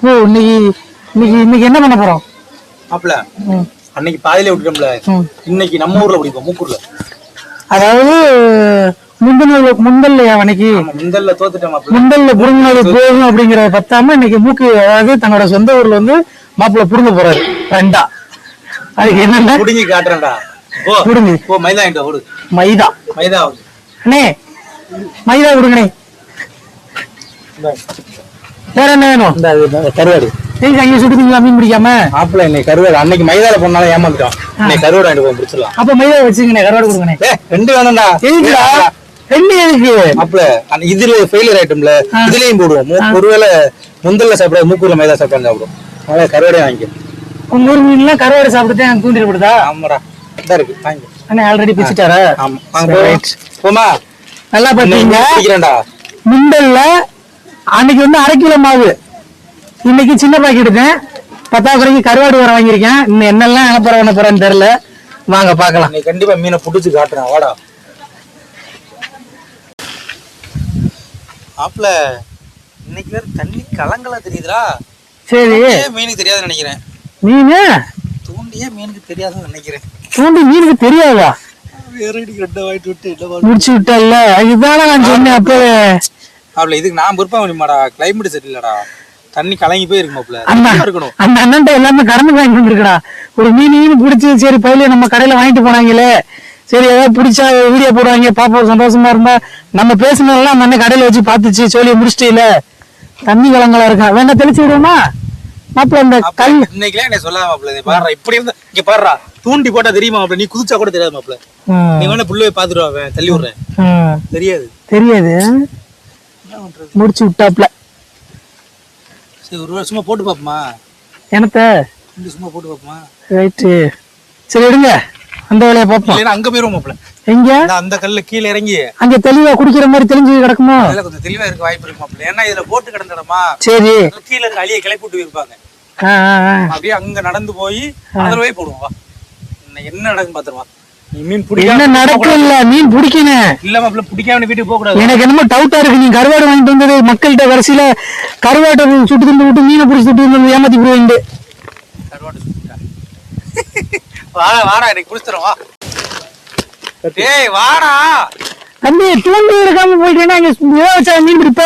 ஓ இன்னைக்கு இன்னைக்கு இன்னைக்கு என்ன பண்ண போறோம் மாப்பிள? அன்னைக்கு பாதியில விட்டுட்டோம்ல, இன்னைக்கு நம்ம ஊர்ல பிடிப்போம், மூக்கூர்ல. அதாவது முந்தல்லையா அன்னைக்கு முந்தல்ல தோத்துட்டோம் மாப்பிள. முந்தல்ல புடுங்கினது போதும் அப்படிங்கறத பத்தாம இன்னைக்கு மூக்கு, அதாவது தன்னோட சொந்த ஊர்ல வந்து மாப்பிள்ள புடுங்க போறாரு ரெண்டா. அதுக்கு என்னன்னா புடுங்கி காட்டுறேன்டா. புடுங்க ஓ மைதா என்கிட்ட ஓடு. மைதா மைதா அண்ணே, மைதா கொடுங்கண்ணே. வேற என்ன வேணும்? கருவாடு அங்க சுட்டுங்களா மீன் பிடிக்காம? மாப்பிள்ள இன்னைக்கு கருவாடு, அன்னைக்கு மைதால போனாலும் ஏமாந்துட்டோம். இன்னைக்கு கருவாடு வாங்கிட்டு போய் பிடிச்சிடலாம். அப்ப மைதா வச்சுங்கண்ணே, கருவாடு கொடுங்கண்ணே. ரெண்டு வேணும்டா. எதுக்குடா ரெண்டு? எதுக்கு மாப்பிள்ள? இதுல ஃபெயிலியர் ஆயிட்டோம்ல, இதுலயும் போடுவோம். ஒருவேளை முந்தல்ல சாப்பிட மூக்கூர்ல மைதா சாப்பிட சாப்பிடுவோம். அதனால கருவாடே வாங்கிக்க. உங்க ஊர் மீன்லாம் கருவாடு சாப்பிட்டு எனக்கு தூண்டில் கொடுத்தா? ஆமாடா, இதான் இருக்கு வாங்கி. அண்ணே ஆல்ரெடி பிச்சுட்டாரா? ஆமா போமா. நல்லா பாத்தீங்க, முண்டல்ல அன்னைக்கு வந்து 1/2 கிலோ மாவு, இன்னைக்கு சின்ன பாக்கெட் தான். 10 குறைக்கு கருவாடு வர வாங்கியிருக்கேன். இன்னும் என்னெல்லாம் அனுப்புற போறேன்னு தெரியல, வாங்க பாக்கலாம். நீ கண்டிப்பா மீனை புடிச்சு காட்டுறேன், வாடா. மாப்பிள்ள இன்னைக்கு வேற தண்ணி கலங்கலா தெரியுதுடா. சரி, மீனுக்கு தெரியாதுன்னு நினைக்கிறேன். மீன் தூண்டியே மீனுக்கு தெரியாதுன்னு நினைக்கிறேன். தூண்டி மீனுக்கு தெரியாதா? முடிச்சு விட்டல, இதுதானே நான் சொன்னேன் அப்பவே. மாப்பிள்ள இதுக்கு நான் பொறுப்பா முடியுமாடா? கிளைமேட் செட் இல்லடா, தண்ணி கலங்கி போய் இருக்கு மாப்பிள்ள. இருக்கணும் அந்த அண்ணன் எல்லாமே கறந்து வாங்கி வந்துருக்கா. ஒரு மீன் பிடிச்சி சரி பையில நம்ம கடையில வாங்கிட்டு போனாங்களே, சரி ஏதாவது பிடிச்சா வீடியோ போடுவாங்க, பாப்பா சந்தோஷமா இருந்தா. நம்ம பேசினதெல்லாம் அந்த அண்ணன் கடையில வச்சு பாத்துச்சு, சோழியை முடிச்சிட்டீல. தண்ணி கலங்களா இருக்கா, வேணா தெளிச்சு விடுவோமா மாப்பிள்ள? இந்த கல் இன்னைக்குலாம் என்ன சொல்லாம மாப்பிள்ள, பாடுறா இப்படி இருந்தா இங்க பாடுறா. தூண்டி போட்டா தெரியுமா மாப்பிள்ள? நீ குதிச்சா கூட தெரியாது மாப்பிள்ள. நீ வேணா புள்ளவே பாத்துட்டு தள்ளி விடுறேன். தெரியாது தெரியாது, முடிச்சு விட்டாப்ல. சரி ஒரு வருஷமா போட்டு பாப்போமா? என்னத்த சும்மா போட்டு பாப்போமா? ரைட்டு, சரி எடுங்க, அந்த வேலையை பார்ப்போம். இல்லைன்னா அங்க போயிருவோம் மாப்பிள்ள. எங்க? அந்த கல்ல கீழே இறங்கி அங்க தெளிவா குடிக்கிற மாதிரி தெளிஞ்சு கிடக்குமோ? அதுல கொஞ்சம் தெளிவா இருக்க வாய்ப்பு இருக்கு மாப்பிள்ள. ஏன்னா இதுல போட்டு கிடந்துடமா. சரி, கீழே இருக்க அழியை கிளப்பி விட்டு இருப்பாங்க. அப்படியே அங்க நடந்து போய் அதுல போய் போடுவோம். என்ன நடக்குன்னு பாத்துருவா. நீ மீன் பிடிக்க என்ன நடக்கும்? இல்ல மீன் பிடிக்கணும் இல்ல மாப்பிள்ள, பிடிக்காம வீட்டுக்கு போக கூடாது. எனக்கு என்னமோ டவுட்டா இருக்கு. நீ கருவாடு வாங்கிட்டு வந்தது மக்கள்கிட்ட கடைசியில கருவாட்டை சுட்டு தந்து விட்டு மீனை பிடிச்சி சுட்டு வந்து ஏமாத்தி போடுவேன். கருவாடு சுட்டுட்டா. வாடா வாடா, எனக்கு பிடிச்சிரும் வா. டேய் வாடா தம்பி, தூண்டி எடுக்காம போயிட்டேன்னா இங்க வச்சா மீன் பிடிப்ப.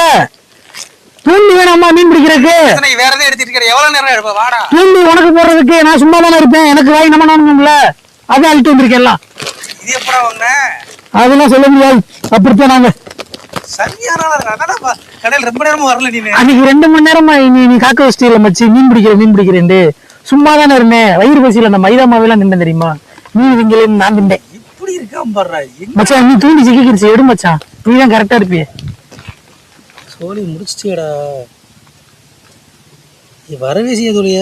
தூண்டி வேணாமா மீன் பிடிக்கிறதுக்கு? வேற எதாவது எடுத்துட்டு இருக்க? எவ்வளவு நேரம் எடுப்ப? வாடா. தூண்டி உனக்கு போடுறதுக்கு நான் சும்மா தானே இருப்பேன், எனக்கு வாங்கி நம்ம நானும்ல, அதான் அழிட்டு வந்திருக்கேன் எல்லாம். இது எப்படா வாங்க? அதெல்லாம் சொல்ல முடியாது, அப்படித்தான் நாங்க. சரியான கடையில் ரொம்ப நேரமா வரல. நீ அன்னைக்கு 2 மணி நேரமா நீ காக்க வச்சிட்டீல மச்சி, மீன் பிடிக்கிறேன் சும்மா தானே இருந்தேன். வயிறு பசியில அந்த மைதா மாவெல்லாம் தின்னேன் தெரியுமா? மீன் விங்கலேன்னு நான் தின்னேன். இப்படி இருக்காம பாடுறா மச்சான். நீ தூண்டி சிக்கிக்கிடுச்சு, எடு மச்சான், நீ தான் கரெக்டா இருப்பிய. சோழி முடிச்சிட்டியடா. வரவே செய்யதோடைய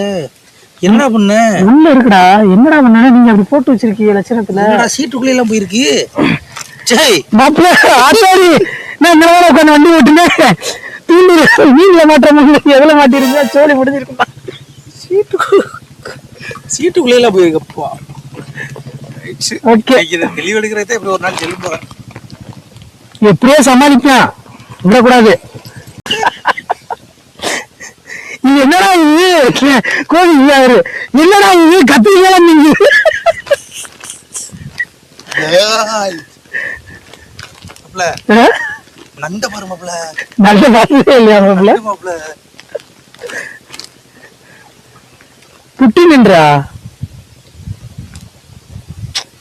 என்ன பண்ண? உள்ள இருக்குடா. என்னடா பண்ண நீங்க அப்படி போட்டு வச்சிருக்கீங்க லட்சணத்துல? சீட்டுக்குள்ள எல்லாம் போயிருக்கு. மாப்பிள்ள ஆத்தாடி, நான் இந்த வேலை உட்காந்து வண்டி ஓட்டுனேன். தூண்டி மீன்ல மாற்றம் எவ்வளவு மாட்டிருந்தா சோழி முடிஞ்சிருக்குமா? சீட்டுக்குள்ள எல்லாம் போயிருக்கப்பா. ஓகே, தெளிவு எடுக்கிறதே இப்படி ஒரு நாள் செல்லும் போறேன். எப்படியோ சமாளிப்பான், விடக்கூடாது. இது என்னடா இது கோவில் அவரு, என்னடா இது கத்திரிக்காய் நீங்க? நண்ட பாரு மாப்பிள்ள, நல்ல பார்த்ததே இல்லையா மாப்பிள்ள? புட்டி நின்றா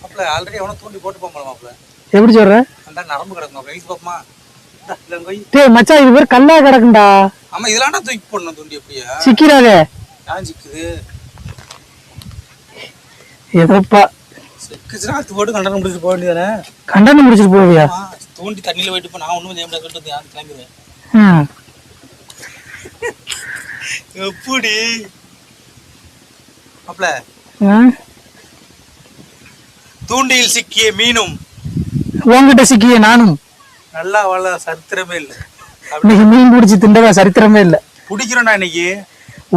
மாப்பிள்ள. ஆல்ரெடி அவனை தூண்டி போட்டு போக மாப்பிள்ள. எப்படி சொல்ற? அந்த நரம்பு கிடக்கும் மாப்பிள்ள, வீசி பாப்பமா. டேய் மச்சான், இது பேர் கல்லா கிடக்குண்டா. ஆமா, இதெல்லாம் தூக்கி போடணும் தூண்டி. எப்படியா சிக்கிறாதே? ஏன் சிக்குது? ஏதோப்பா சிக்குச்சுனா போட்டு கண்டனம் முடிச்சுட்டு போக வேண்டியதானே? கண்டனம் முடிச்சுட்டு போவியா? தூண்டி தண்ணியில போயிட்டு நான் ஒண்ணும் செய்ய முடியாது, கிளம்பிடுவேன். எப்படி மாப்பிள்ள? தூண்டியில் சிக்கிய மீனும் உங்ககிட்ட சிக்கிய நானும் நல்லா வாழ சரித்திரமே இல்ல. இன்னைக்கு மீன் பிடிச்சி திண்டவா சரித்திரமே இல்ல. பிடிக்கிறோம்டா இன்னைக்கு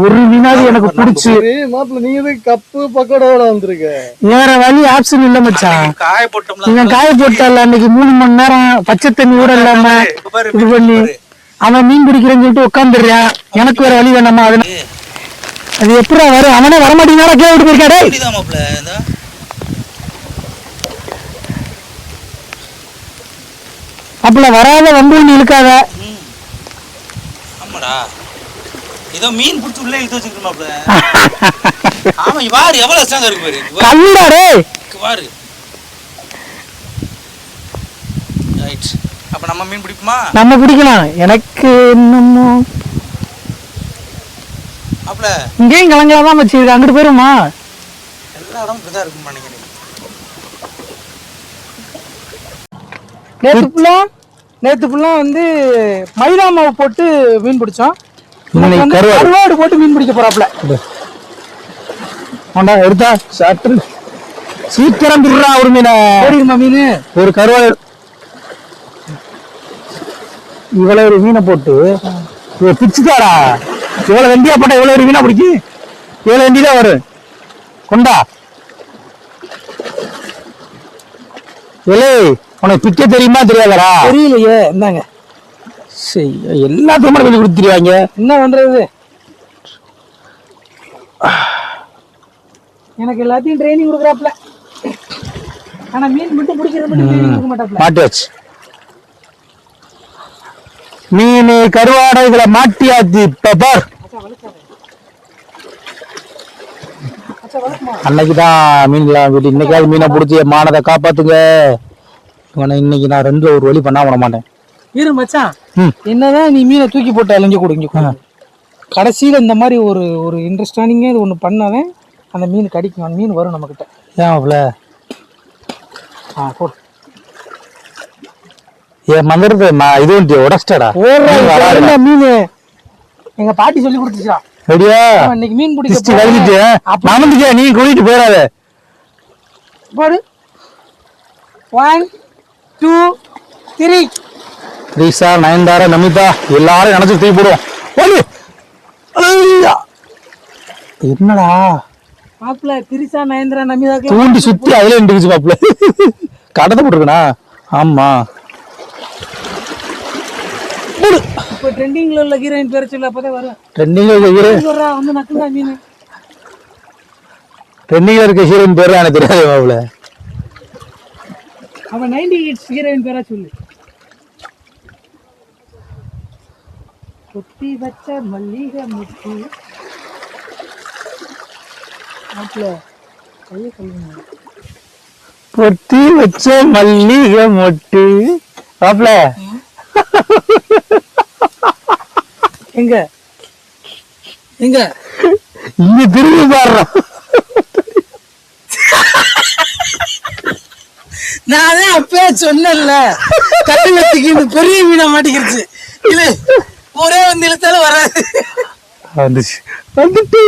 ஒரு மீனாவது எனக்கு பிடிச்சு. மாப்பிள்ள நீங்க கப்பு பக்கோடோட வந்திருக்க, வேற வழி ஆப்ஷன் இல்ல மச்சான். காய போட்டோம்ல, நீங்க காய போட்டல அன்னைக்கு 3 மணி நேரம் பச்சை தண்ணி கூட இல்லாம இது பண்ணி அவன் மீன் பிடிக்கிறேன்னு சொல்லிட்டு உட்காந்துடுறான். எனக்கு வேற வழி வேணாமா? அது எப்படா வரும்? அவனே வரமாட்டேங்கிறாரா? கேட்டு போயிருக்காடே. புரியுதா மாப்ள? இந்த அப்பல வராத வம்பு நீ இழுக்காத. ஆமாடா, ஏதோ மீன் பிடிச்சி உள்ளே இழுத்து வச்சுக்கிட்டு மாப்ள. ஆமா, வாரு எவ்வளவு ஸ்ட்ராங்கா இருக்கு பாரு. கல்லுடா டேய். வாரு. ரைட். அப்ப நம்ம மீன் பிடிப்போமா? நம்ம பிடிக்கலாம். எனக்கு என்னமோ மாப்ள இங்கேயும் கலங்கலாம் வச்சிருக்கு. அங்கிட்டு போயிருமா? எல்லா இடமும் இப்படிதான் இருக்கும்னு நினைக்கிறேன். நேத்து ஃபுல்லா வந்து மைதா மாவு போட்டு மீன் பிடிச்சோம். இன்னைக்கு வந்து கருவாடு. கருவாடு போட்டு மீன் பிடிக்க போறாப்ல. கொண்டா எடுத்தா சட்டு சீக்கிரம் பிடுறா ஒரு மீனை. ஓடிடுமா மீன்? ஒரு கருவாடு இவ்வளவு ஒரு மீனை போட்டு பிச்சுதாடா. இவ்வளவு வெண்டியா போட்டா இவ்வளவு ஒரு மீனா பிடிக்கு. இவ்வளவு வெண்டி தான் வரும். கொண்டா ஏலே, உனக்கு பிக்க தெரியுமா தெரியாதடா? தெரியலையே. இந்தாங்க. சரி, எல்லாத்தையும் சொல்லி கொடுத்துருவாங்க. என்ன பண்றது? எனக்கு எல்லாத்தையும் ட்ரைனிங் கொடுக்குறாப்ல. ஆனா மீன் மட்டும் பிடிக்கிறது மட்டும் ட்ரைனிங் கொடுக்க மாட்டாப்ல. மாட்டியாச்சு மீன் கருவாடை இதுல மாட்டியாச்சு. பார் அன்னைக்குதான் மீன்லாம் வீட்டு இன்னைக்காவது மீனை பிடிச்சி மானதை காப்பாத்துங்க. இன்னைக்கு நான் ரெண்டு ஒரு வழி பண்ணா விட மாட்டேன். இரு மச்சான், என்னதான் நீ மீனை தூக்கி போட்டு அலைஞ்சு கொடுங்க. கடைசியில இந்த மாதிரி ஒரு ஒரு இன்ட்ரெஸ்டானிங்க இது ஒண்ணு பண்ணாதான் அந்த மீன் கடிக்கும். அந்த மீன் வரும் நம்ம கிட்ட. ஏன் அவ்வளோ போடு. என் மந்திரத்தை நான் இது வந்து உடச்சிட்டடா. மீன் எங்க பாட்டி சொல்லி கொடுத்துச்சா. ரெடியா? இன்னைக்கு மீன் பிடிக்க நீ கூட்டிட்டு போயிடாத. போடு. 1 2 3. ரீசா, நயன்தாரா, நமிதா எல்லாரும் நினைச்சு தூக்கி போடுவோம். என்னடா மாப்பிள்ள திரிசா நயன்தரா நமிதாக்கு தூண்டி சுத்தி அதுல இருந்துச்சு மாப்பிள்ள. கடத்த போட்டுருக்கா? ஆமா. இப்போ ட்ரெண்டிங்ல உள்ள ஹீரோயின் பேர் சொல்லு. அப்பதான் வரும். ட்ரெண்டிங்ல இருக்க ஹீரோயின் வந்து நக்குதா மீன். ட்ரெண்டிங்ல இருக்க ஹீரோயின் பேர் எனக்கு தெரியாது மாப்பிள்ள. அவன் 90 கிட்ஸ் ஹீரோயின் பேரா சொல்லு. கொத்தி வச்ச மல்லிகை முத்து. மாப்பிள்ள கையை கழுவுங்க. பொத்தி வச்ச மல்லிகை மொட்டு. மாப்பிள்ள எங்க எங்க இங்க திரும்பி பாடுறோம். நான் அப்பவே சொன்னேன்ல, கல்லுக்கு இந்த பெரிய மீனை மாட்டிக்கிடுச்சு. இல்ல ஒரே வந்து இழுத்தாலும் வராது. வந்துச்சு. வந்துட்டு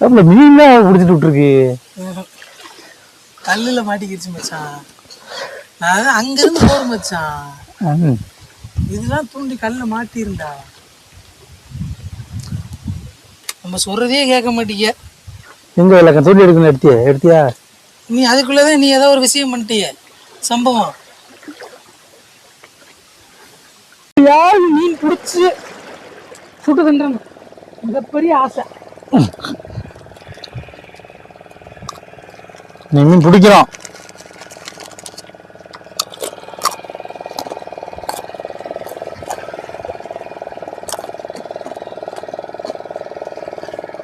அப்பல மீன்லாம் பிடிச்சிட்டு விட்டுருக்கு. கல்லுல மாட்டிக்கிடுச்சு மச்சான். நான் அங்க இருந்து போறேன் மச்சான். இதெல்லாம் தூண்டி கல்ல மாட்டிருந்தா நம்ம சொல்றதே கேட்க மாட்டீங்க. எங்க விளக்கம் தூண்டி எடுக்கணும்? எடுத்தியா? நீ அதுக்குள்ளதான் நீ ஏதோ ஒரு விஷயம் பண்ணிட்டிய சம்பவம். யாரு மீன் பிடிச்சு சுட்டு தின்றன மிகப்பெரிய ஆசை. நீ மீன் பிடிக்கிறோம்.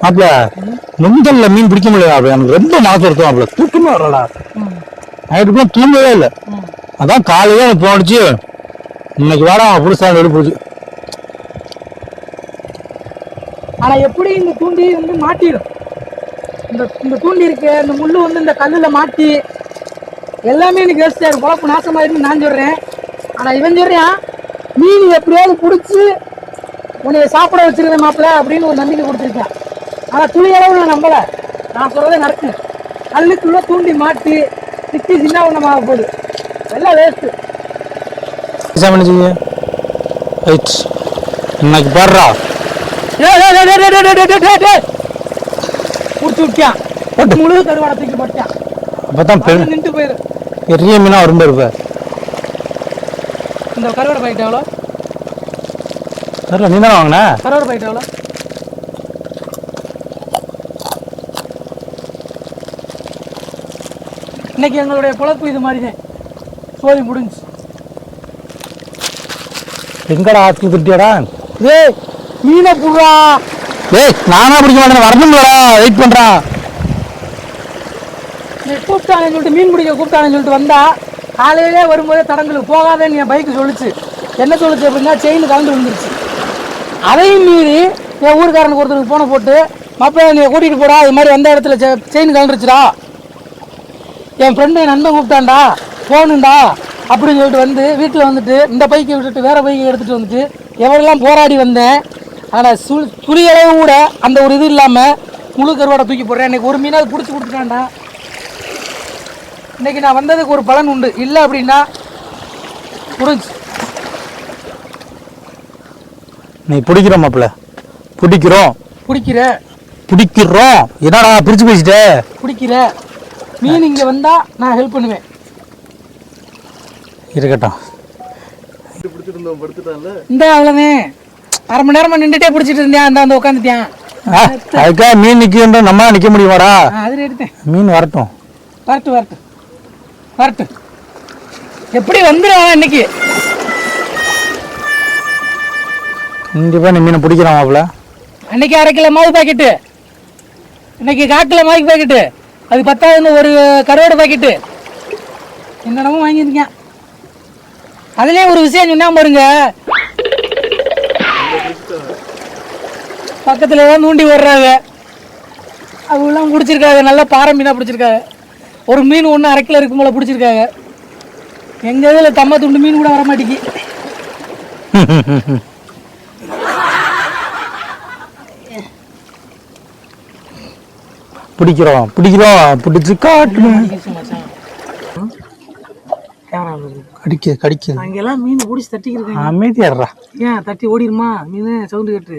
அப்பல நுங்கல்ல மீன் பிடிக்க முடியாது. எனக்கு ரொம்ப மாசம் இருக்கும். அப்பல தூக்கமே வரலடா. நைட்டுக்குலாம் தூங்கவே இல்லை. அதான் காலையில எனக்கு போனடிச்சு. இன்னைக்கு வாடா புதுசா வெளியே போச்சு. ஆனா எப்படி இந்த தூண்டி வந்து மாட்டிடும். இந்த தூண்டி இருக்கு, இந்த முள்ளு வந்து இந்த கல்லுல மாட்டி எல்லாமே எனக்கு வேஸ்டா இருக்கு. குழப்பு நாசமாயிருந்து நான் சொல்றேன். ஆனா இவன் சொல்றான் மீன் எப்படியாவது பிடிச்சி உன்னைய சாப்பிட வச்சிருக்கேன் மாப்பிள்ள அப்படின்னு ஒரு நம்பிக்கை கொடுத்துருக்கேன். ஆனா துளி அளவு நான் நம்பல. நான் சொல்றதே நடக்கு. கல்லுக்குள்ள தூண்டி மாட்டி சிக்கி சின்ன ஒண்ணமாக போகுது. எல்லாம் வேஸ்ட். இன்னைக்கு பாடுறா முடிச்சு விட்டான். முழு கருவாடை தூக்கி போட்டான். அப்பதான் நின்று போயிரு. பெரிய மீனா ரொம்ப இருப்ப. இந்த கருவாடை பாக்கெட் எவ்வளோ? நீ தானே வாங்கின? கருவாடை பாக்கெட் எவ்வளோ? இன்னைக்கு எங்களுடைய குழப்பு இது மாதிரி தான். சோழி முடிஞ்சு. எங்கடா ஆத்து திட்டியாடா? டேய் மீனை புடுறா. டேய் நானா பிடிக்க மாட்டேன், வரணும்லடா, வெயிட் பண்றான். நீ கூப்பிட்டானு சொல்லிட்டு மீன் பிடிக்க கூப்பிட்டானு சொல்லிட்டு வந்தா காலையிலே வரும்போதே தடங்களுக்கு போகாதேன்னு என் பைக்கு சொல்லிச்சு. என்ன சொல்லிச்சு அப்படின்னா செயின் கலந்து விழுந்துருச்சு. அதையும் மீறி என் ஊருக்காரனுக்கு ஒருத்தருக்கு போனை போட்டு மாப்பிள்ளை நீ கூட்டிகிட்டு போடா, இது மாதிரி வந்த இடத்துல செயின் கலந்துருச்சுடா, என் ஃப்ரெண்டு என் நண்பன் கூப்பிட்டான்டா போகணுண்டா அப்படின்னு சொல்லிட்டு வந்து வீட்டில் வந்துட்டு இந்த பைக்கை விட்டுட்டு வேறு பைக்கை எடுத்துகிட்டு வந்துட்டு எவ்வளோலாம் போராடி வந்தேன். ஆனால் துளியளவு கூட அந்த ஒரு இது இல்லாமல் முழு கருவாடை தூக்கி போடுறேன். இன்றைக்கி ஒரு மீனாவது பிடிச்சி கொடுத்துட்டான்டா. இன்றைக்கி நான் வந்ததுக்கு ஒரு பலன் உண்டு. இல்லை அப்படின்னா முடிஞ்சு. நீ பிடிக்கிற மாப்பிள்ள, பிடிக்கிறோம் பிடிக்கிறோம். என்னடா பிரிச்சு பேசிட்டே பிடிக்கிற மீன் இங்கே வந்தால் நான் ஹெல்ப் பண்ணுவேன். இருக்கட்டும். இந்த அவ்வளோவே அரை மணி நேரமாக நின்றுட்டே பிடிச்சிட்டு இருந்தேன். அந்த வந்து உட்காந்துட்டேன். அதுக்காக மீன் நிற்க நம்ம நிற்க முடியுமாடா? அதில் எடுத்தேன். மீன் வரட்டும் வரட்டும் வரட்டும் வரட்டும். எப்படி வந்துடும் இன்னைக்கு? கண்டிப்பாக நீ மீனை பிடிக்கிறான் மாப்பிள்ள. அன்னைக்கு 1/2 கிலோ மாவு பாக்கெட்டு, இன்னைக்கு 1/4 கிலோ மாவு பாக்கெட்டு, அது 10,000 ஒரு கருவாடு பாக்கெட்டு என்னென்னமோ வாங்கியிருக்கேன். அதுலேயே ஒரு விஷயம் சொன்னா பாருங்க, பக்கத்துல தான் தூண்டி வர்றாங்க, அவங்களாம் பிடிச்சிருக்காங்க. நல்லா பாறை மீனாக பிடிச்சிருக்காங்க. ஒரு மீன் ஒன்று 1/2 கிலோ இருக்கும் போல பிடிச்சிருக்காங்க. எங்கள் இதில் தம்ம துண்டு மீன் கூட வர மாட்டேங்கி. பிடிக்கிறோம் பிடிச்சு காட்டணும். கடிக்குது. அங்கெல்லாம் மீன் பிடிச்சி தட்டிக்கிட்டு அமைதியாடுறா. ஏன் தட்டி ஓடிடுமா மீன்? சவுண்டு கேட்டு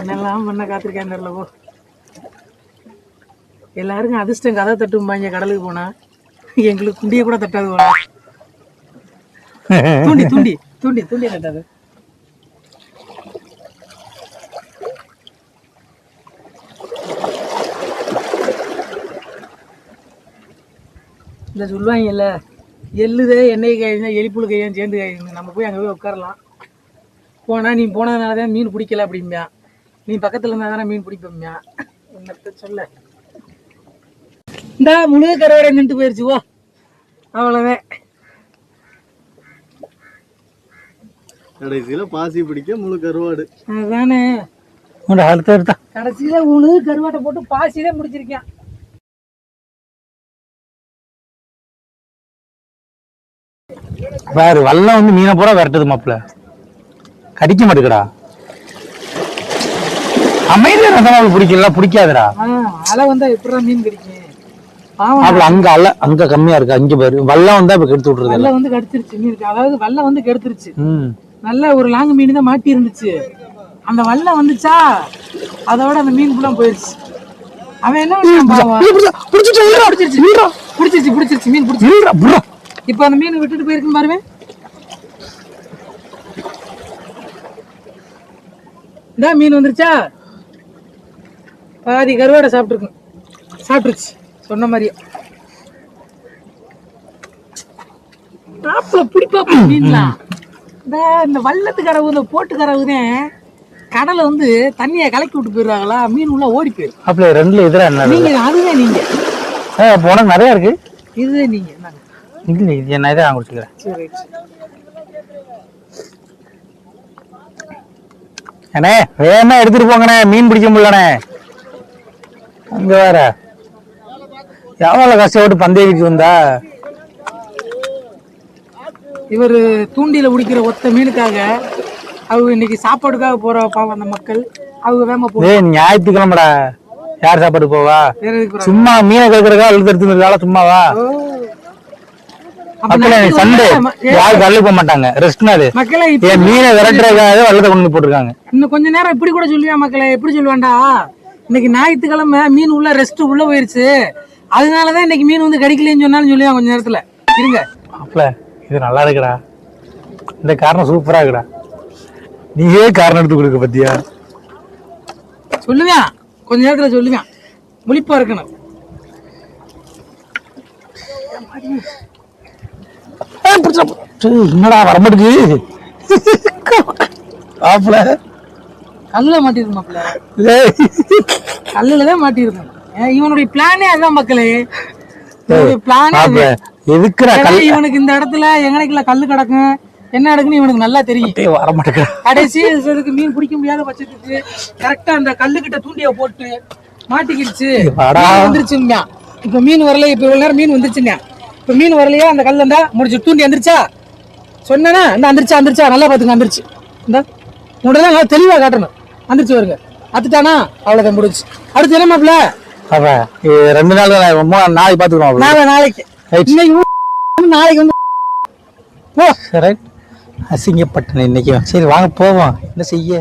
என்னெல்லாம் பண்ண காத்திருக்கேன் தெரியல. போ எல்லாருக்கும் அதிர்ஷ்டம் கதை தட்டும்பாங்க. கடலுக்கு போனா எங்களுக்கு குண்டிய கூட தட்டாது. போனா தூண்டி தூண்டி தூண்டி தூண்டி தட்டாது. இந்த சொல்லுவாங்கல்ல, எள்ளுதே எண்ணெய் காய்ஞ்சா எலிப்புழு கையான்னு சேர்ந்து காய்ங்க. நம்ம போய் அங்கே போய் உட்காரலாம். போனால் நீ போனதுனால தான் மீன் பிடிக்கல அப்படிம்பியா, நீ பக்கத்தில் இருந்தால் தானே மீன் பிடிப்போம்யா. என்னத்த சொல்ல. இந்த முழு கருவாடை நின்று போயிடுச்சு. ஓ அவ்வளோதான். கடைசியில் பாசி பிடிக்க முழு கருவாடு அதுதானே. கடைசியில் முழு கருவாட்டை போட்டு பாசி தான் பிடிச்சிருக்கேன். வேறு வல்லம் வந்து மீனை பூரா விரட்டுது மாப்பிள்ள, கடிக்க மாட்டேங்கடா. அமைதியா ரசமாக பிடிக்கல, பிடிக்காதுடா. அலை வந்தா எப்படிதான் மீன் கிடைக்கும்? அங்க அலை அங்க கம்மியா இருக்கு. அங்க பாரு வல்லம் வந்தா இப்ப கெடுத்து விட்டுருது. வல்லம் வந்து கடிச்சிருச்சு மீன். அதாவது வல்லம் வந்து கெடுத்துருச்சு. நல்ல ஒரு லாங் மீன் தான் மாட்டி இருந்துச்சு. அந்த வல்லம் வந்துச்சா அதோட அந்த மீன் ஃபுல்லா போயிருச்சு. அவன் என்ன பிடிச்சிருச்சு மீன் பிடிச்சிருச்சு. இப்ப அந்த மீன் விட்டுட்டு போயிருக்குன்னு பாருவேன். இந்த மீன் வந்துருச்சா, பாதி கருவாடை சாப்பிட்டுருச்சு சொன்ன மாதிரியே. பிடிப்பா மீன்லாம் இந்த வல்லத்து கரவு, இந்த போட்டு கரவுதான் கடலை வந்து தண்ணியை கலக்கி விட்டு போயிடுறாங்களா, மீன் உள்ள ஓடி போயிடும். அப்படி ரெண்டுல இதுல என்ன நீங்க? அதுதான் நீங்க. போன நிறைய இருக்கு. இதுதான் நீங்க. என்னங்க இல்ல இது என்ன இதை நான் குடிச்சுக்கிறேன். சரி அண்ணே வேணா எடுத்துட்டு போங்கண்ணே, மீன் பிடிக்க முடியலண்ணே. அங்க வேற எவ்வளவு கஷ்டப்பட்டு பந்தேரிக்கு வந்தா. இவர் தூண்டில பிடிக்கிற ஒத்த மீனுக்காக அவங்க இன்னைக்கு சாப்பாடுக்காக போற பாவம் அந்த மக்கள். அவங்க வேமா போ. ஞாயிற்றுக்கிழமைடா, யார் சாப்பாடு போவா? சும்மா மீனை கேட்கறக்கா அழுது எடுத்துருக்கால சும்மாவா? சண்டே யாரும் கல்லு போக மாட்டாங்க, ரெஸ்ட் நாள். மக்களை மீனை விரட்டுறதுக்காக வல்லத்தை கொண்டு போட்டுருக்காங்க. இன்னும் கொஞ்ச நேரம் இப்படி கூட சொல்லுவியா மக்களை? எப்படி சொல்லுவாண்டா, இன்னைக்கு ஞாயிற்றுக்கிழமை மீன் உள்ள ரெஸ்ட் உள்ள போயிருச்சு, அதனாலதான் இன்னைக்கு மீன் வந்து கிடைக்கலன்னு சொன்னாலும் சொல்லுவான். கொஞ்ச நேரத்துல இருங்க. இது நல்லா இருக்குடா, இந்த காரணம் சூப்பரா இருக்குடா. நீயே காரணம் எடுத்து கொடுக்க பத்தியா? சொல்லுவேன், கொஞ்ச நேரத்துல சொல்லுவேன், முழிப்பா இருக்கணும். என்னடா வரமாட்டுக்கு ஆப்ல கல்லுல மாட்டிருக்கு மாப்பிள்ள, கல்லுலதான் மாட்டிருக்கேன். இவனுடைய பிளானே அதான் மக்களே, இவனுடைய பிளானே அது. எதுக்குடா ஏன்னா இவனுக்கு இந்த இடத்துல எங்கனைக்குள்ள கல்லு கிடக்கும், என்ன நடக்குன்னு இவனுக்கு நல்லா தெரியும். வரமாட்டேங்க. கடைசி இதுக்கு மீன் பிடிக்க முடியாத பட்சத்துக்கு கரெக்டா அந்த கல்லுக்கிட்ட தூண்டிய போட்டு மாட்டிக்கிடுச்சு, வந்துருச்சுங்க. இப்ப மீன் வரல, இப்ப இவ்வளவு நேரம் மீன் வந்துருச்சுங்க. இப்ப மீன் வரலையா, அந்த கல்லு இருந்தா முடிச்சு தூண்டி வந்துருச்சா சொன்னா இந்த வந்துருச்சா வந்துருச்சா நல்லா பாத்துங்க, வந்துருச்சு. இந்த உடனே நல்லா தெளிவா காட்டணும், வந்துருச்சு வருங்க. அத்துட்டானா அவ்வளவுதான் முடிச்சு. அடுத்து என்ன மாப்பிள்ள? 2 நாள் நாளைக்கு பாத்துக்கிறோம். நாளைக்கு நாளைக்கு வந்து அசிங்கப்பட்டன இன்னைக்கு. சரி வாங்க போவோம், என்ன செய்ய.